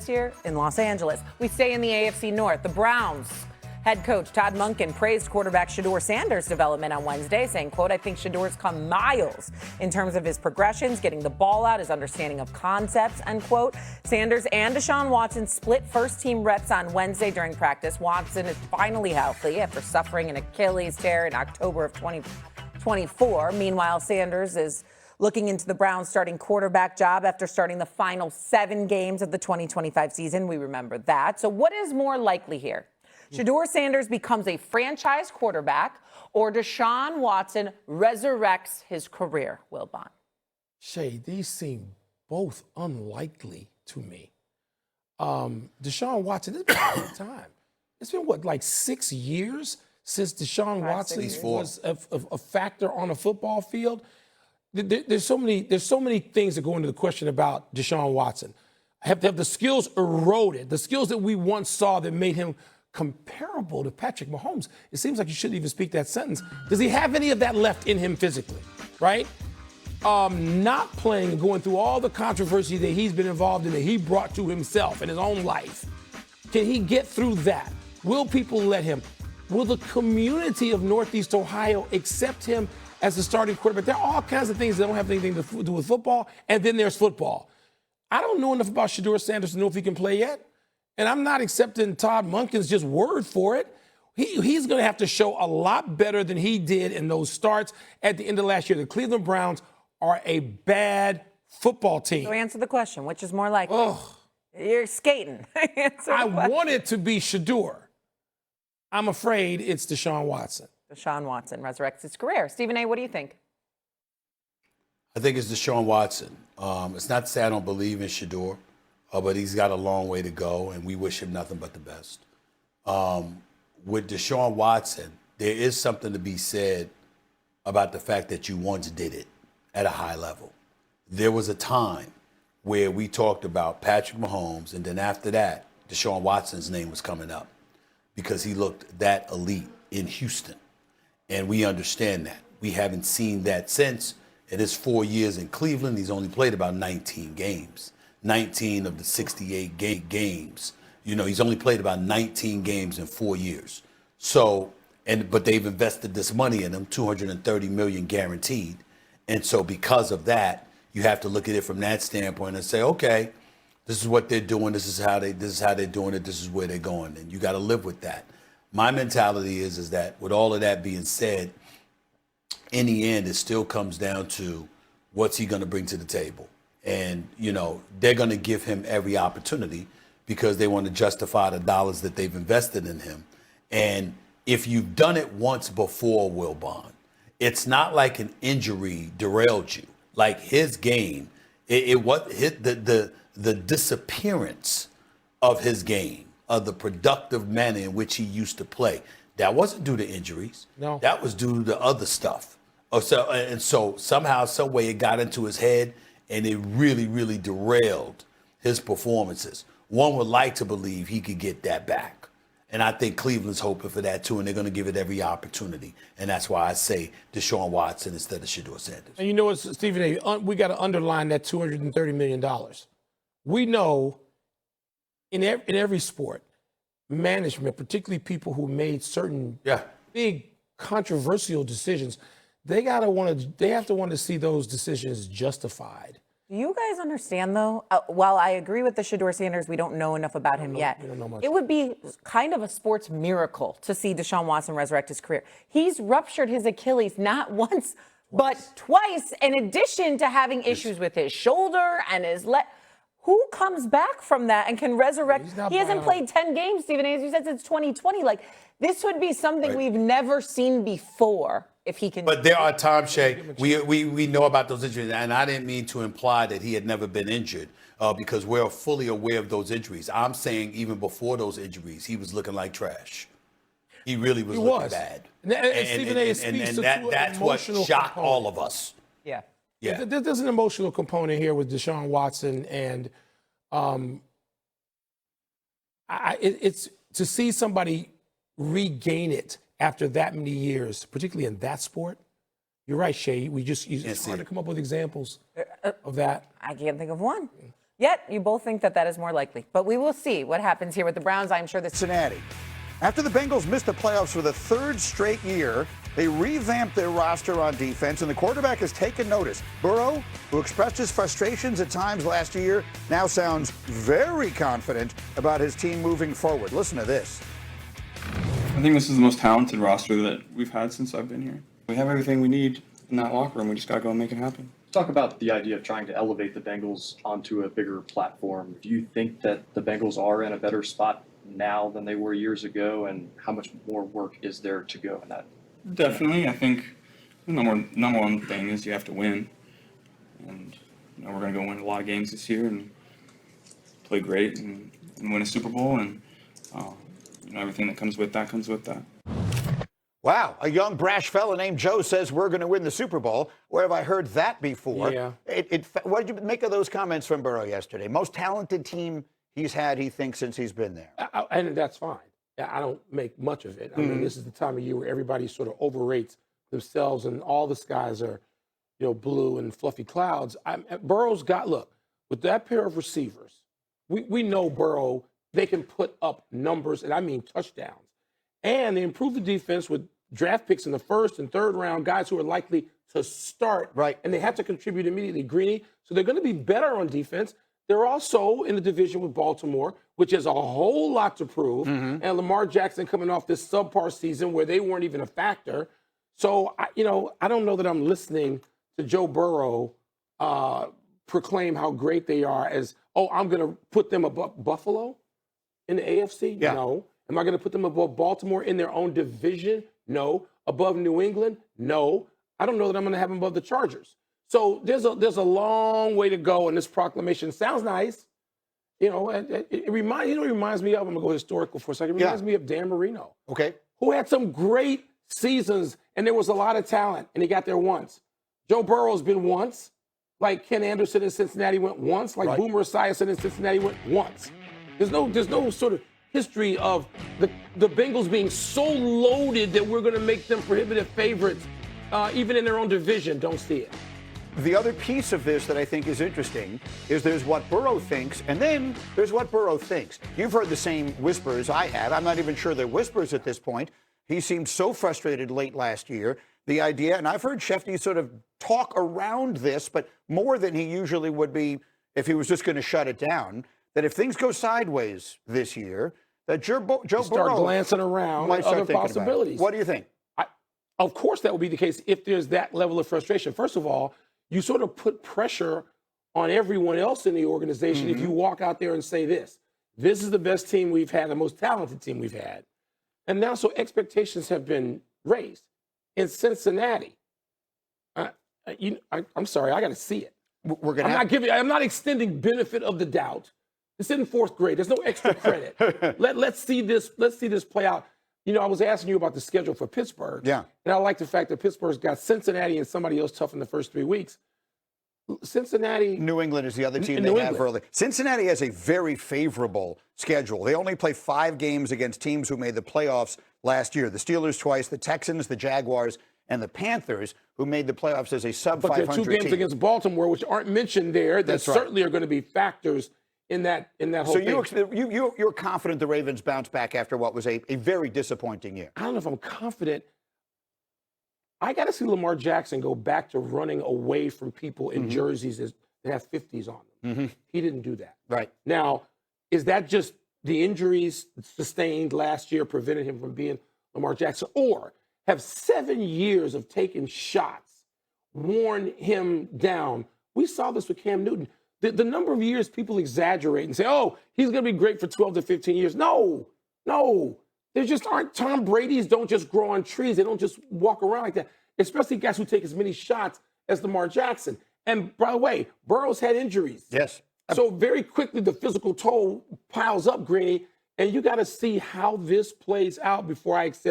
year in Los Angeles. We stay in the AFC North. The Browns head coach Todd Monken praised quarterback Shedeur Sanders' development on Wednesday, saying, quote, "I think Shedeur's come miles in terms of his progressions, getting the ball out, his understanding of concepts," unquote. Sanders and Deshaun Watson split first-team reps on Wednesday during practice. Watson is finally healthy after suffering an Achilles tear in October of 2024. Meanwhile, Sanders is looking into the Browns' starting quarterback job after starting the final 7 games of the 2025 season. We remember that. So what is more likely here? Shedeur Sanders becomes a franchise quarterback, or Deshaun Watson resurrects his career, Will Bond? Shay, these seem both unlikely to me. Deshaun Watson, it's been a long time. It's been, what, like 6 years since Deshaun Watson was a factor on a football field? There's so many things that go into the question about Deshaun Watson. Have the skills eroded, the skills that we once saw that made him comparable to Patrick Mahomes? It seems like you shouldn't even speak that sentence. Does he have any of that left in him physically, right? Not playing and going through all the controversy that he's been involved in, that he brought to himself in his own life. Can he get through that? Will people let him? Will the community of Northeast Ohio accept him as the starting quarterback? There are all kinds of things that don't have anything to do with football, and then there's football. I don't know enough about Shedeur Sanders to know if he can play yet. And I'm not accepting Todd Monken's just word for it. He's going to have to show a lot better than he did in those starts at the end of last year. The Cleveland Browns are a bad football team. So answer the question. Which is more likely? Oh, you're skating. I want it to be Shedeur. I'm afraid it's Deshaun Watson. Deshaun Watson resurrects his career. Stephen A., what do you think? I think it's Deshaun Watson. It's not to say I don't believe in Shedeur. But he's got a long way to go, and we wish him nothing but the best. With Deshaun Watson, there is something to be said about the fact that you once did it at a high level. There was a time where we talked about Patrick Mahomes, and then after that, Deshaun Watson's name was coming up because he looked that elite in Houston. And we understand that. We haven't seen that since. In his 4 years in Cleveland, he's only played about 19 games. 19 of the 68 games. You know, he's only played about 19 games in 4 years. So, but they've invested this money in him, $230 million guaranteed. And so because of that, you have to look at it from that standpoint and say, okay, this is what they're doing. This is how they're doing it. This is where they're going. And you got to live with that. My mentality is that with all of that being said, in the end, it still comes down to what's he going to bring to the table. And, you know, they're going to give him every opportunity because they want to justify the dollars that they've invested in him. And if you've done it once before, Will Bond, it's not like an injury derailed you. Like his game, the disappearance of his game, of the productive manner in which he used to play, that wasn't due to injuries. No. That was due to other stuff. So somehow, some way it got into his head, and it really, really derailed his performances. One would like to believe he could get that back. And I think Cleveland's hoping for that too, and they're going to give it every opportunity. And that's why I say Deshaun Watson instead of Shedeur Sanders. And you know what, Stephen A., we got to underline that $230 million. We know in every sport, management, particularly people who made certain big controversial decisions, they have to want to see those decisions justified. Do you guys understand, though? While I agree with the Shedeur Sanders, we don't know enough about him yet. It would be kind of a sports miracle to see Deshaun Watson resurrect his career. He's ruptured his Achilles not once, but twice, in addition to having issues with his shoulder and his leg. Who comes back from that and can resurrect? He hasn't played 10 games, Stephen A., as you said, since 2020. Like, this would be something we've never seen before. If he can. But there are times, Shay, we know about those injuries, and I didn't mean to imply that he had never been injured because we're fully aware of those injuries. I'm saying even before those injuries, he was looking like trash. He really was looking bad. And that's what shocked all of us. Yeah. Yeah. There's an emotional component here with Deshaun Watson, and it's to see somebody regain it after that many years, particularly in that sport. You're right, Shay. It's hard to come up with examples of that. I can't think of one. Yet, you both think that is more likely. But we will see what happens here with the Browns. I'm sure this. Cincinnati. After the Bengals missed the playoffs for the third straight year, they revamped their roster on defense, and the quarterback has taken notice. Burrow, who expressed his frustrations at times last year, now sounds very confident about his team moving forward. Listen to this. I think this is the most talented roster that we've had since I've been here. We have everything we need in that locker room. We just got to go and make it happen. Talk about the idea of trying to elevate the Bengals onto a bigger platform. Do you think that the Bengals are in a better spot now than they were years ago, and how much more work is there to go in that? Definitely. I think the number one thing is you have to win. And we're going to go win a lot of games this year and play great and win a Super Bowl. And everything that comes with that comes with that. Wow, a young brash fella named Joe says we're going to win the Super Bowl. Where have I heard that before? Yeah. What did you make of those comments from Burrow yesterday? Most talented team he's had, he thinks, since he's been there. And that's fine. I don't make much of it. I mean, this is the time of year where everybody sort of overrates themselves, and all the skies are, blue and fluffy clouds. Burrow's look, with that pair of receivers, we know Burrow, they can put up numbers, and I mean touchdowns. And they improved the defense with draft picks in the first and third round, guys who are likely to start. Right. And they have to contribute immediately. Greeny. So they're going to be better on defense. They're also in the division with Baltimore, which has a whole lot to prove. And Lamar Jackson coming off this subpar season where they weren't even a factor. So, I don't know that I'm listening to Joe Burrow proclaim how great they are as, I'm going to put them above Buffalo in the AFC? Yeah. No. Am I going to put them above Baltimore in their own division? No. Above New England? No. I don't know that I'm going to have them above the Chargers. So there's a long way to go, and this proclamation sounds nice. It reminds me of, I'm going to go historical for a second. It reminds me of Dan Marino. Okay. Who had some great seasons, and there was a lot of talent, and he got there once. Joe Burrow's been once, like Ken Anderson in Cincinnati went once, like Boomer Esiason in Cincinnati went once. There's no sort of history of the Bengals being so loaded that we're going to make them prohibitive favorites, even in their own division. Don't see it. The other piece of this that I think is interesting is there's what Burrow thinks, and then there's what Burrow thinks. You've heard the same whispers I have. I'm not even sure they're whispers at this point. He seemed so frustrated late last year. The idea, and I've heard Shefty sort of talk around this, but more than he usually would be if he was just going to shut it down, that if things go sideways this year, that Joe Burrow start glancing around at other possibilities. What do you think? Of course, that would be the case if there's that level of frustration. First of all, you sort of put pressure on everyone else in the organization if you walk out there and say this is the best team we've had, the most talented team we've had. And now, so expectations have been raised. In Cincinnati, I'm sorry, I got to see it. I'm not extending benefit of the doubt. It's in fourth grade. There's no extra credit. Let's see this play out. I was asking you about the schedule for Pittsburgh. Yeah. And I like the fact that Pittsburgh's got Cincinnati and somebody else tough in the first 3 weeks. Cincinnati. New England is the other team they have early. Cincinnati has a very favorable schedule. They only play 5 games against teams who made the playoffs last year. The Steelers twice, the Texans, the Jaguars, and the Panthers, who made the playoffs as a sub-500 team. But there are 2 games against Baltimore, which aren't mentioned there, that certainly are going to be factors in that whole thing. So you're confident the Ravens bounce back after what was a very disappointing year? I don't know if I'm confident. I got to see Lamar Jackson go back to running away from people in jerseys that have 50s on them. He didn't do that. Right. Now, is that just the injuries sustained last year prevented him from being Lamar Jackson? Or have 7 years of taking shots worn him down? We saw this with Cam Newton. The number of years people exaggerate and say, he's going to be great for 12 to 15 years. No. There just aren't. Tom Brady's don't just grow on trees. They don't just walk around like that, especially guys who take as many shots as Lamar Jackson. And by the way, Burrow's had injuries. Yes. So very quickly, the physical toll piles up, Greeny, and you got to see how this plays out before I accept